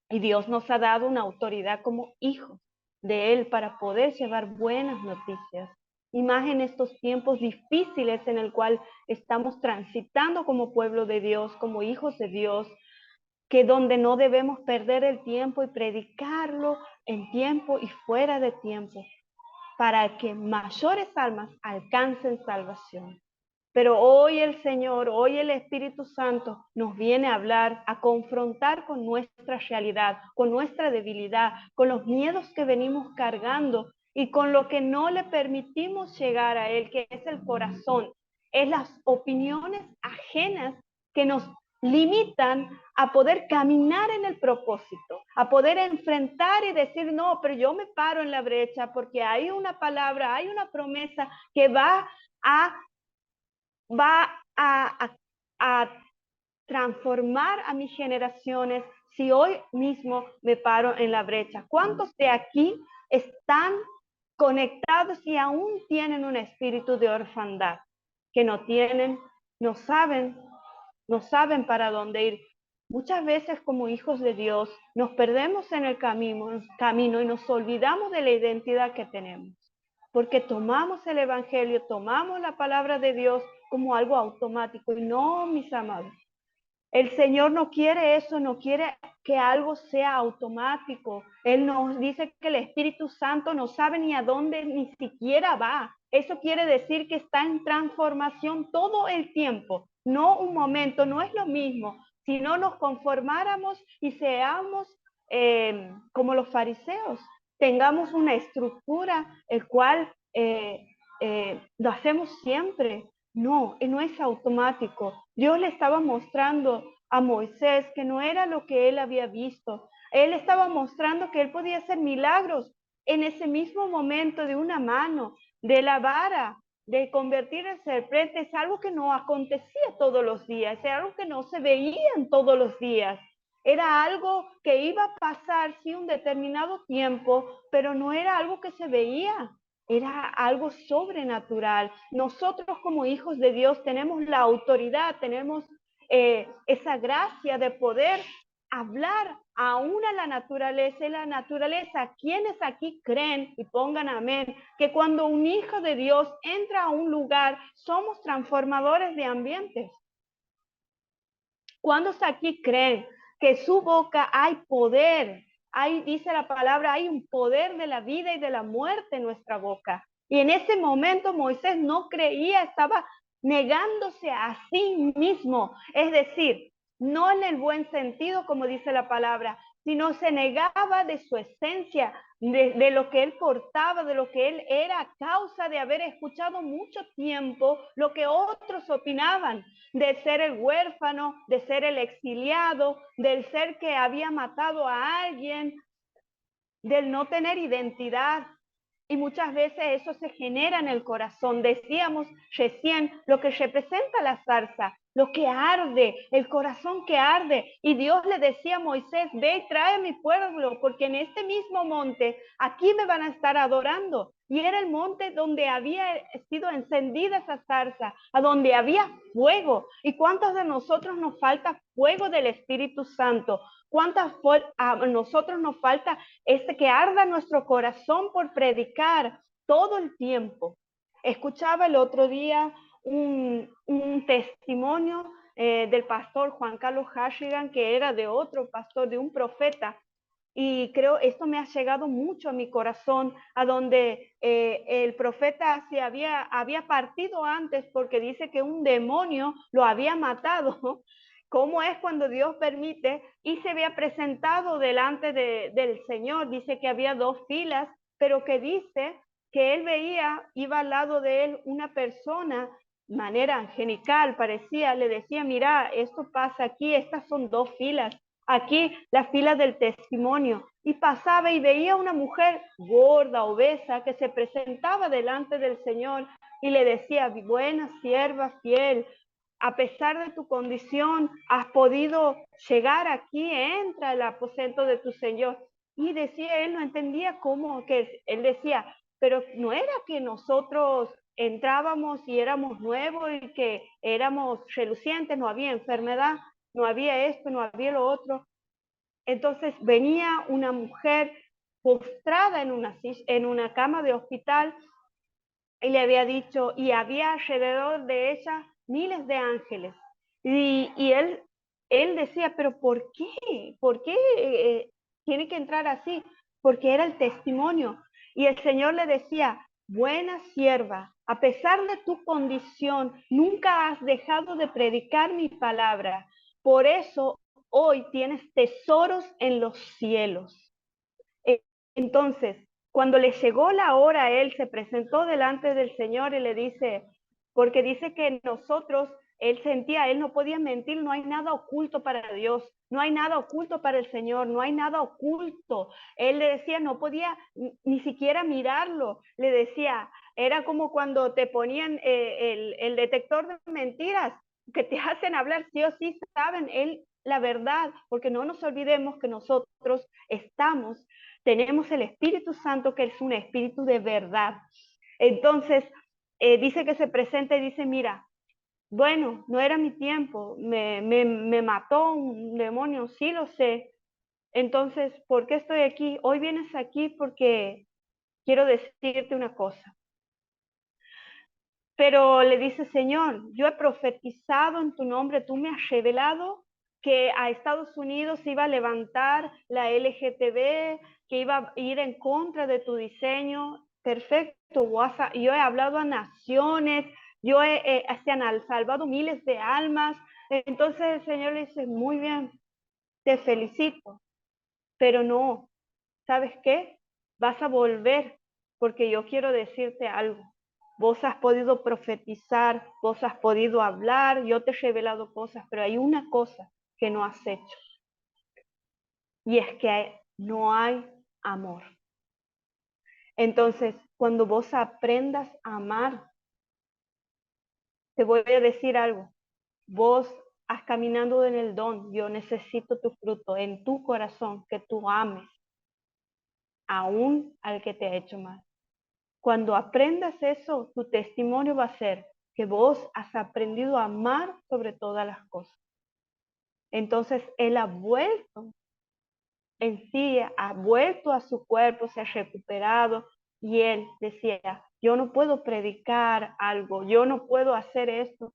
Y Dios nos ha dado una autoridad como hijos de Él para poder llevar buenas noticias. Y más en estos tiempos difíciles en el cual estamos transitando como pueblo de Dios, como hijos de Dios, que donde no debemos perder el tiempo y predicarlo en tiempo y fuera de tiempo, para que mayores almas alcancen salvación. Pero hoy el Señor, hoy el Espíritu Santo nos viene a hablar, a confrontar con nuestra realidad, con nuestra debilidad, con los miedos que venimos cargando y con lo que no le permitimos llegar a Él, que es el corazón, es las opiniones ajenas que nos limitan a poder caminar en el propósito, a poder enfrentar y decir, no, pero yo me paro en la brecha porque hay una palabra, hay una promesa que va a transformar a mis generaciones si hoy mismo me paro en la brecha. ¿Cuántos de aquí están conectados y aún tienen un espíritu de orfandad? Que no tienen, no saben, no saben para dónde ir. Muchas veces como hijos de Dios nos perdemos en el camino y nos olvidamos de la identidad que tenemos, porque tomamos el Evangelio, tomamos la palabra de Dios como algo automático. Y no, mis amados, el Señor no quiere eso, no quiere que algo sea automático. Él nos dice que el Espíritu Santo no sabe ni a dónde ni siquiera va. Eso quiere decir que está en transformación todo el tiempo, no un momento, no es lo mismo. Si no nos conformáramos y seamos como los fariseos, tengamos una estructura el cual lo hacemos siempre. No, no es automático. Dios le estaba mostrando a Moisés que no era lo que él había visto. Él estaba mostrando que él podía hacer milagros en ese mismo momento de una mano, de la vara, de convertir en serpiente. Es algo que no acontecía todos los días, es algo que no se veían todos los días. Era algo que iba a pasar, sí, un determinado tiempo, pero no era algo que se veía. Era algo sobrenatural. Nosotros como hijos de Dios tenemos la autoridad, tenemos esa gracia de poder hablar aún a la naturaleza, y la naturaleza, ¿quiénes aquí creen, y pongan amén, que cuando un hijo de Dios entra a un lugar, somos transformadores de ambientes? ¿Cuántos aquí creen que su boca hay poder? Hay, dice la palabra, hay un poder de la vida y de la muerte en nuestra boca. Y en ese momento Moisés no creía, estaba negándose a sí mismo. Es decir, no en el buen sentido, como dice la palabra, sino se negaba de su esencia, de lo que él portaba, de lo que él era, a causa de haber escuchado mucho tiempo lo que otros opinaban, de ser el huérfano, de ser el exiliado, del ser que había matado a alguien, del no tener identidad. Y muchas veces eso se genera en el corazón. Decíamos recién lo que representa la zarza, lo que arde, el corazón que arde. Y Dios le decía a Moisés, ve y trae a mi pueblo, porque en este mismo monte, aquí me van a estar adorando. Y era el monte donde había sido encendida esa zarza, a donde había fuego. ¿Y cuántos de nosotros nos falta fuego del Espíritu Santo? ¿Cuántas a nosotros nos falta que arda nuestro corazón por predicar todo el tiempo? Escuchaba el otro día un testimonio del pastor Juan Carlos Hashigan, que era de otro pastor, de un profeta, y creo esto me ha llegado mucho a mi corazón, a donde el profeta había partido antes porque dice que un demonio lo había matado. ¿Cómo es cuando Dios permite? Y se había presentado delante del Señor. Dice que había dos filas, pero que dice que él veía, iba al lado de él una persona, manera angelical, parecía, le decía, mira, esto pasa aquí, estas son dos filas, aquí la fila del testimonio. Y pasaba y veía una mujer gorda, obesa, que se presentaba delante del Señor y le decía, buena sierva fiel, a pesar de tu condición, has podido llegar aquí, entra al aposento de tu Señor. Y decía, él no entendía cómo, que él decía, pero no era que nosotros entrábamos y éramos nuevos y que éramos relucientes, no había enfermedad, no había esto, no había lo otro. Entonces venía una mujer postrada en una cama de hospital, y le había dicho, y había alrededor de ella miles de ángeles. Y él decía, pero ¿por qué? ¿Por qué tiene que entrar así? Porque era el testimonio. Y el Señor le decía, buena sierva, a pesar de tu condición, nunca has dejado de predicar mi palabra. Por eso hoy tienes tesoros en los cielos. Entonces, cuando le llegó la hora, él se presentó delante del Señor y le dice, porque dice que nosotros, él sentía, él no podía mentir, no hay nada oculto para Dios, no hay nada oculto para el Señor, no hay nada oculto. Él le decía, no podía ni siquiera mirarlo, le decía, era como cuando te ponían el detector de mentiras, que te hacen hablar sí o sí, saben, él la verdad, porque no nos olvidemos que nosotros tenemos el Espíritu Santo, que es un espíritu de verdad. Entonces, dice que se presenta y dice, mira, bueno, no era mi tiempo, me mató un demonio, sí lo sé. Entonces, ¿por qué estoy aquí? Hoy vienes aquí porque quiero decirte una cosa. Pero le dice, Señor, yo he profetizado en tu nombre, tú me has revelado que a Estados Unidos iba a levantar la LGTB, que iba a ir en contra de tu diseño. Perfecto, yo he hablado a naciones, se han salvado miles de almas. Entonces el Señor le dice, muy bien, te felicito, pero no, ¿sabes qué? Vas a volver porque yo quiero decirte algo. Vos has podido profetizar, vos has podido hablar, yo te he revelado cosas, pero hay una cosa que no has hecho, y es que no hay amor. Entonces, cuando vos aprendas a amar, te voy a decir algo. Vos has caminando en el don, yo necesito tu fruto en tu corazón, que tú ames aún al que te ha hecho mal. Cuando aprendas eso, tu testimonio va a ser que vos has aprendido a amar sobre todas las cosas. Entonces él ha vuelto en sí, ha vuelto a su cuerpo, se ha recuperado y él decía, yo no puedo predicar algo, yo no puedo hacer esto,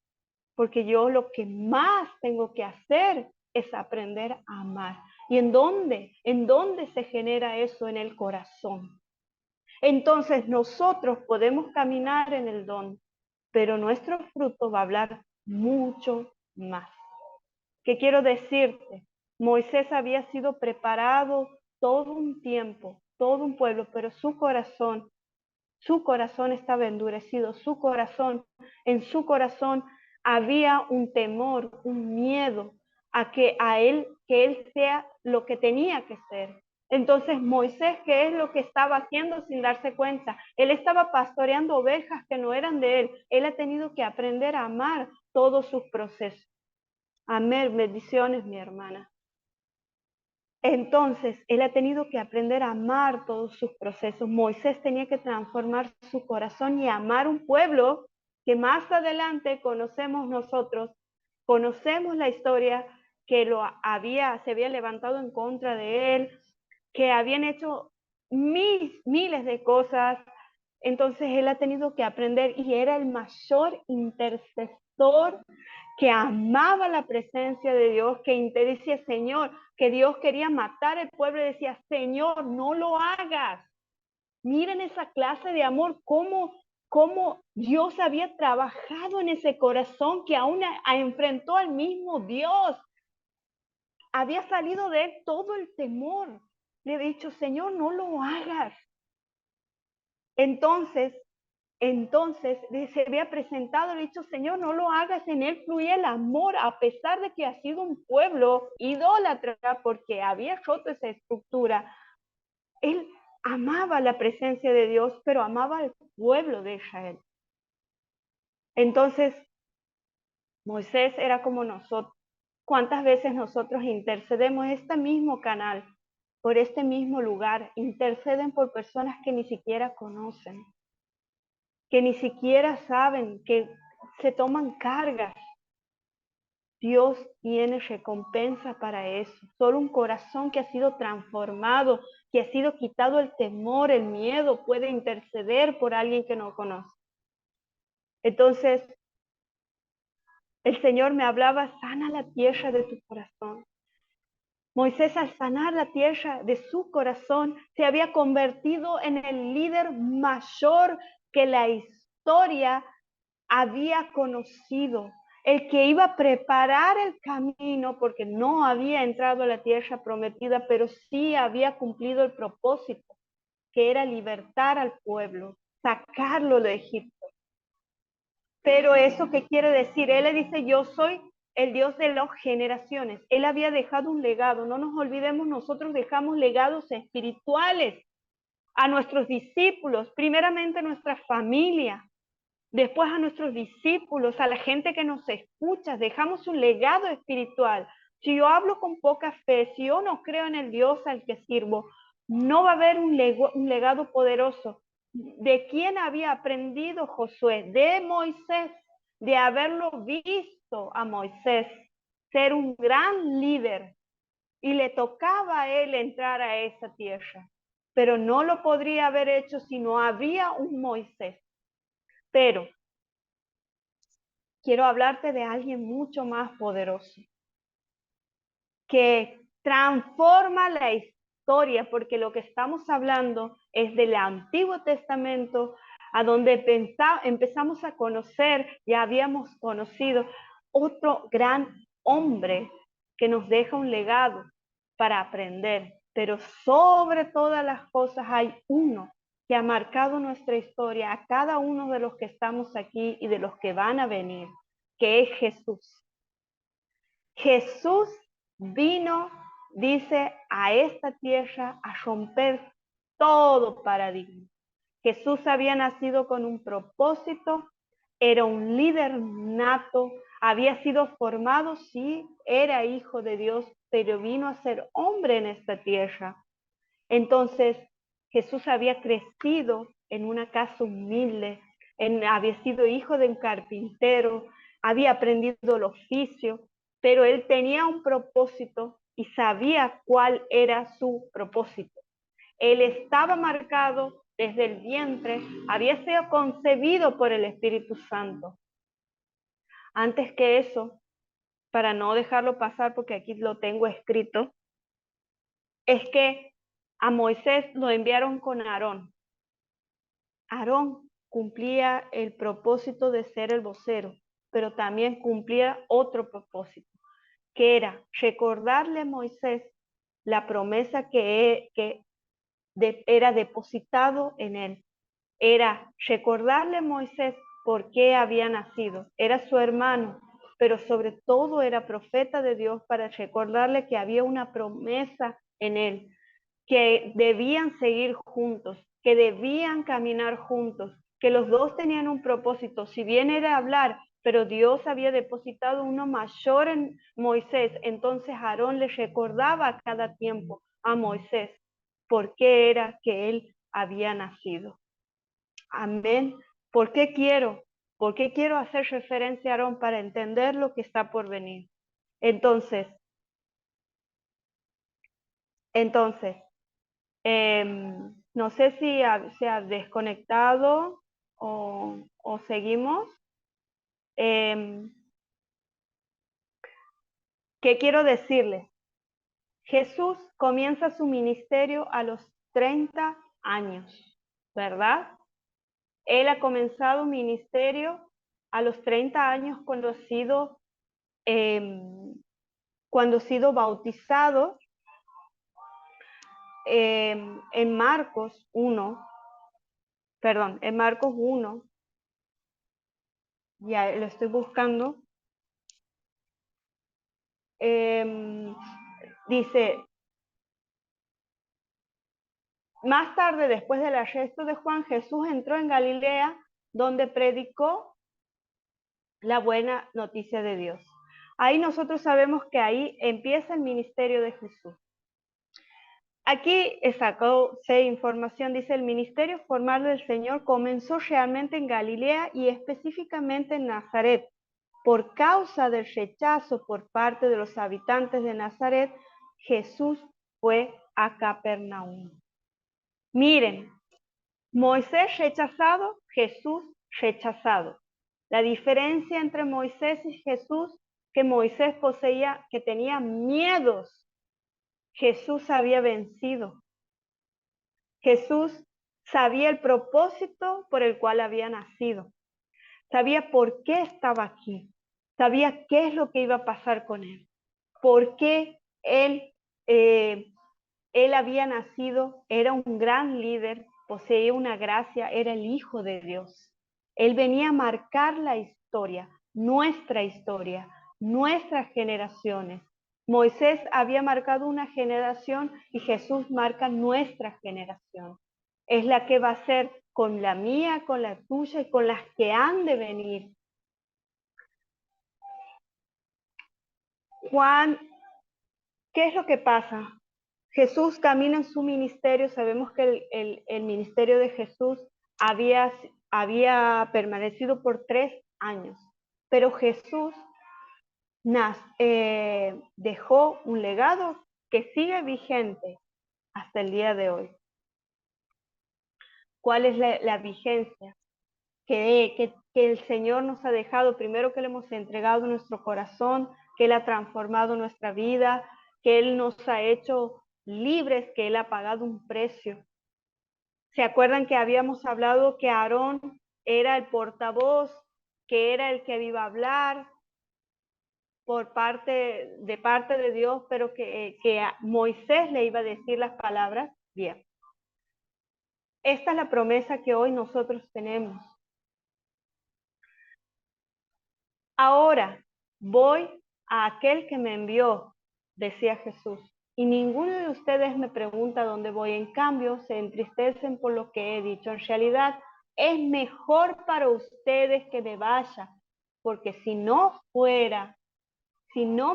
porque yo lo que más tengo que hacer es aprender a amar. ¿Y en dónde? ¿En dónde se genera eso? En el corazón. Entonces nosotros podemos caminar en el don, pero nuestro fruto va a hablar mucho más. ¿Qué quiero decirte? Moisés había sido preparado todo un tiempo, todo un pueblo, pero su corazón estaba endurecido, en su corazón había un temor, un miedo que él sea lo que tenía que ser. Entonces Moisés, ¿qué es lo que estaba haciendo sin darse cuenta? Él estaba pastoreando ovejas que no eran de él. Él ha tenido que aprender a amar todos sus procesos. Amén, bendiciones, mi hermana. Entonces, él ha tenido que aprender a amar todos sus procesos. Moisés tenía que transformar su corazón y amar un pueblo que más adelante conocemos nosotros, conocemos la historia que se había levantado en contra de él, que habían hecho miles de cosas. Entonces él ha tenido que aprender y era el mayor intercesor que amaba la presencia de Dios, que decía, Señor, que Dios quería matar al pueblo y decía, Señor, no lo hagas. Miren esa clase de amor, cómo Dios había trabajado en ese corazón que aún enfrentó al mismo Dios. Había salido de él todo el temor. Le he dicho, Señor, no lo hagas. Entonces se había presentado, le he dicho, Señor, no lo hagas, en él fluía el amor, a pesar de que ha sido un pueblo idólatra, porque había roto esa estructura. Él amaba la presencia de Dios, pero amaba al pueblo de Israel. Entonces, Moisés era como nosotros. ¿Cuántas veces nosotros intercedemos en este mismo canal, por este mismo lugar? Interceden por personas que ni siquiera conocen, que ni siquiera saben, que se toman cargas. Dios tiene recompensa para eso. Solo un corazón que ha sido transformado, que ha sido quitado el temor, el miedo, puede interceder por alguien que no conoce. Entonces, el Señor me hablaba, sana la tierra de tu corazón. Moisés, al sanar la tierra de su corazón, se había convertido en el líder mayor que la historia había conocido, el que iba a preparar el camino, porque no había entrado a la tierra prometida, pero sí había cumplido el propósito, que era libertar al pueblo, sacarlo de Egipto. Pero eso, ¿qué quiere decir? Él le dice, yo soy el Dios de las generaciones. Él había dejado un legado. No nos olvidemos, nosotros dejamos legados espirituales a nuestros discípulos, primeramente a nuestra familia, después a nuestros discípulos, a la gente que nos escucha. Dejamos un legado espiritual. Si yo hablo con poca fe, si yo no creo en el Dios al que sirvo, no va a haber un legado poderoso. ¿De quién había aprendido Josué? De Moisés, de haberlo visto a Moisés ser un gran líder, y le tocaba a él entrar a esa tierra, pero no lo podría haber hecho si no había un Moisés. Pero quiero hablarte de alguien mucho más poderoso, que transforma la historia, porque lo que estamos hablando es del Antiguo Testamento, a donde empezamos a conocer, ya habíamos conocido otro gran hombre que nos deja un legado para aprender, pero sobre todas las cosas hay uno que ha marcado nuestra historia a cada uno de los que estamos aquí y de los que van a venir, que es Jesús. Jesús vino, dice, a esta tierra a romper todo paradigma. Jesús había nacido con un propósito, era un líder nato, había sido formado, sí, era hijo de Dios, pero vino a ser hombre en esta tierra. Entonces, Jesús había crecido en una casa humilde, había sido hijo de un carpintero, había aprendido el oficio, pero él tenía un propósito y sabía cuál era su propósito. Él estaba marcado desde el vientre, había sido concebido por el Espíritu Santo. Antes que eso, para no dejarlo pasar porque aquí lo tengo escrito, es que a Moisés lo enviaron con Aarón. Aarón cumplía el propósito de ser el vocero, pero también cumplía otro propósito, que era recordarle a Moisés la promesa que era depositado en él. Era recordarle a Moisés por qué había nacido. Era su hermano, pero sobre todo era profeta de Dios para recordarle que había una promesa en él, que debían seguir juntos, que debían caminar juntos, que los dos tenían un propósito, si bien era hablar, pero Dios había depositado uno mayor en Moisés, entonces Aarón le recordaba a cada tiempo a Moisés por qué era que él había nacido. Amén. ¿Por qué quiero? ¿Por qué quiero hacer referencia a Aarón? Para entender lo que está por venir. Entonces, entonces, no sé si se ha desconectado o seguimos. ¿Qué quiero decirles? Jesús comienza su ministerio a los 30 años, ¿verdad? Él ha comenzado un ministerio a los 30 años cuando ha sido bautizado en Marcos 1, perdón, en Marcos 1, ya lo estoy buscando, dice, más tarde, después del arresto de Juan, Jesús entró en Galilea, donde predicó la buena noticia de Dios. Ahí nosotros sabemos que ahí empieza el ministerio de Jesús. Aquí sacó información, dice, el ministerio formal del Señor comenzó realmente en Galilea y específicamente en Nazaret. Por causa del rechazo por parte de los habitantes de Nazaret, Jesús fue a Capernaum. Miren, Moisés rechazado, Jesús rechazado. La diferencia entre Moisés y Jesús, que Moisés poseía, que tenía miedos, Jesús había vencido. Jesús sabía el propósito por el cual había nacido. Sabía por qué estaba aquí. Sabía qué es lo que iba a pasar con él. Por qué él había nacido, era un gran líder, poseía una gracia, era el Hijo de Dios. Él venía a marcar la historia, nuestras generaciones. Moisés había marcado una generación y Jesús marca nuestra generación. Es la que va a ser con la mía, con la tuya y con las que han de venir. Juan, ¿qué es lo que pasa? Jesús camina en su ministerio, sabemos que el ministerio de Jesús había permanecido por 3 años, pero Jesús dejó un legado que sigue vigente hasta el día de hoy. ¿Cuál es la vigencia? Que el Señor nos ha dejado, primero que le hemos entregado nuestro corazón, que Él ha transformado nuestra vida, que Él nos ha hecho libres, que Él ha pagado un precio. ¿Se acuerdan que habíamos hablado que Aarón era el portavoz, que era el que iba a hablar de parte de Dios, pero que a Moisés le iba a decir las palabras? Bien. Esta es la promesa que hoy nosotros tenemos. Ahora voy a aquel que me envió, decía Jesús, y ninguno de ustedes me pregunta dónde voy. En cambio, se entristecen por lo que he dicho. En realidad, es mejor para ustedes que me vaya, porque si no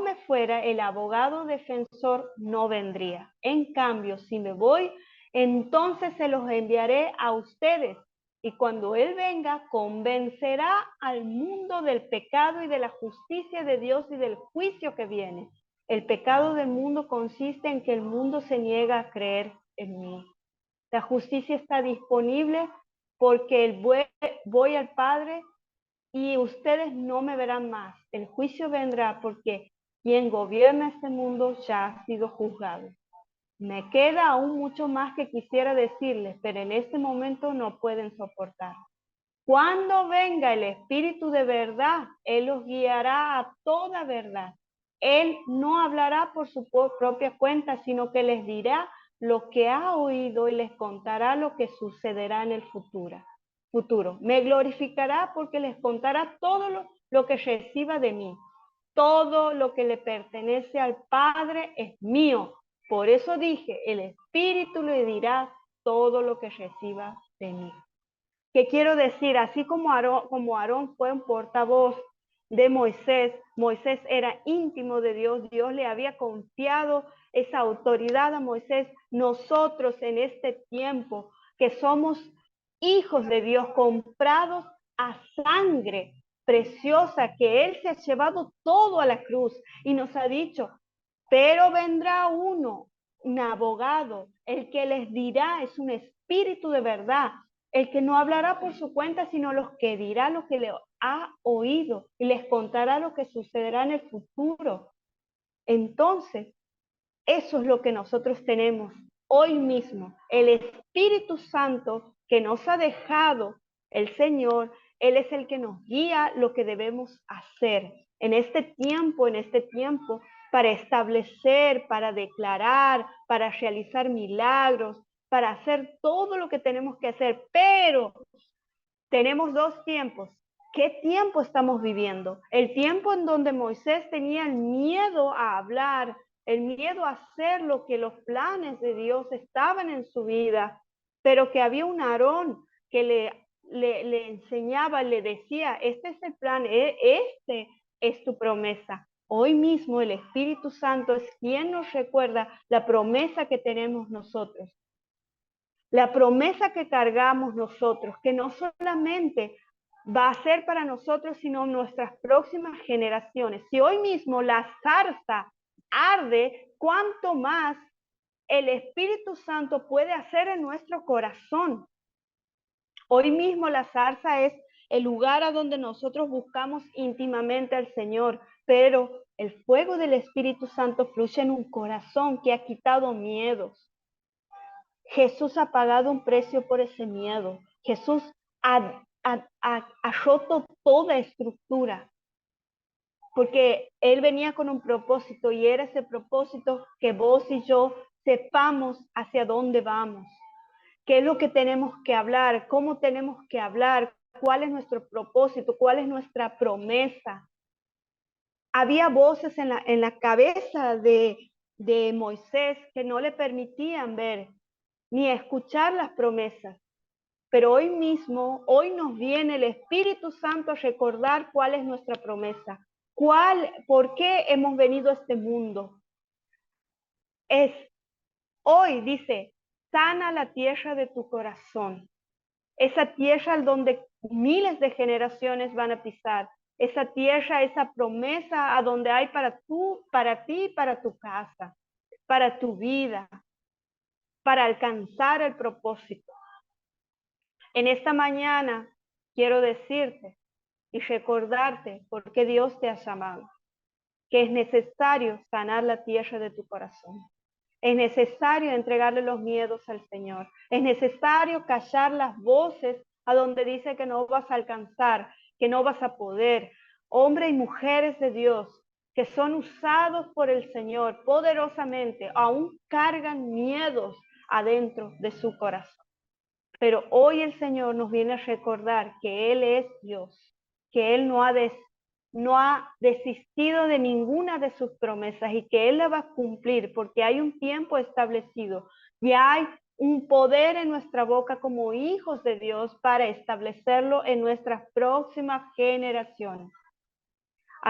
me fuera, el abogado defensor no vendría. En cambio, si me voy, entonces se los enviaré a ustedes. y cuando Él venga, convencerá al mundo del pecado y de la justicia de Dios y del juicio que viene. El pecado del mundo consiste en que el mundo se niega a creer en mí. La justicia está disponible porque voy al Padre y ustedes no me verán más. El juicio vendrá porque quien gobierna este mundo ya ha sido juzgado. Me queda aún mucho más que quisiera decirles, pero en este momento no pueden soportar. Cuando venga el Espíritu de verdad, Él los guiará a toda verdad. Él no hablará por su propia cuenta, sino que les dirá lo que ha oído y les contará lo que sucederá en el futuro. Me glorificará porque les contará todo lo que reciba de mí. Todo lo que le pertenece al Padre es mío. Por eso dije, el Espíritu le dirá todo lo que reciba de mí. ¿Qué quiero decir? Así como Aarón fue un portavoz de Moisés, Moisés era íntimo de Dios, Dios le había confiado esa autoridad a Moisés. Nosotros en este tiempo que somos hijos de Dios, comprados a sangre preciosa, que Él se ha llevado todo a la cruz y nos ha dicho, pero vendrá uno, un abogado, el que les dirá, es un espíritu de verdad, el que no hablará por su cuenta, sino los que dirá lo que le ha oído y les contará lo que sucederá en el futuro. Entonces, eso es lo que nosotros tenemos hoy mismo. El Espíritu Santo que nos ha dejado el Señor, Él es el que nos guía lo que debemos hacer en este tiempo, para establecer, para declarar, para realizar milagros, para hacer todo lo que tenemos que hacer. Pero tenemos dos tiempos. ¿Qué tiempo estamos viviendo? El tiempo en donde Moisés tenía el miedo a hablar, el miedo a hacer lo que los planes de Dios estaban en su vida, pero que había un Aarón que le enseñaba, le decía, este es el plan, este es tu promesa. Hoy mismo el Espíritu Santo es quien nos recuerda la promesa que tenemos nosotros. La promesa que cargamos nosotros, que no solamente va a ser para nosotros, sino nuestras próximas generaciones. Si hoy mismo la zarza arde, ¿cuánto más el Espíritu Santo puede hacer en nuestro corazón? Hoy mismo la zarza es el lugar a donde nosotros buscamos íntimamente al Señor, pero el fuego del Espíritu Santo fluye en un corazón que ha quitado miedos. Jesús ha pagado un precio por ese miedo. Jesús ha roto toda estructura, porque Él venía con un propósito y era ese propósito que vos y yo sepamos hacia dónde vamos, qué es lo que tenemos que hablar, cómo tenemos que hablar, cuál es nuestro propósito, cuál es nuestra promesa. Había voces en la cabeza de Moisés que no le permitían ver ni escuchar las promesas. Pero hoy mismo, hoy nos viene el Espíritu Santo a recordar cuál es nuestra promesa, por qué hemos venido a este mundo. Hoy dice, sana la tierra de tu corazón, esa tierra donde miles de generaciones van a pisar, esa tierra, esa promesa a donde hay para ti, para tu casa, para tu vida, para alcanzar el propósito. En esta mañana quiero decirte y recordarte por qué Dios te ha llamado, que es necesario sanar la tierra de tu corazón. Es necesario entregarle los miedos al Señor. Es necesario callar las voces a donde dice que no vas a alcanzar, que no vas a poder. Hombres y mujeres de Dios que son usados por el Señor poderosamente, aún cargan miedos adentro de su corazón. Pero hoy el Señor nos viene a recordar que Él es Dios, que Él no ha desistido de ninguna de sus promesas y que Él la va a cumplir porque hay un tiempo establecido y hay un poder en nuestra boca como hijos de Dios para establecerlo en nuestras próximas generaciones.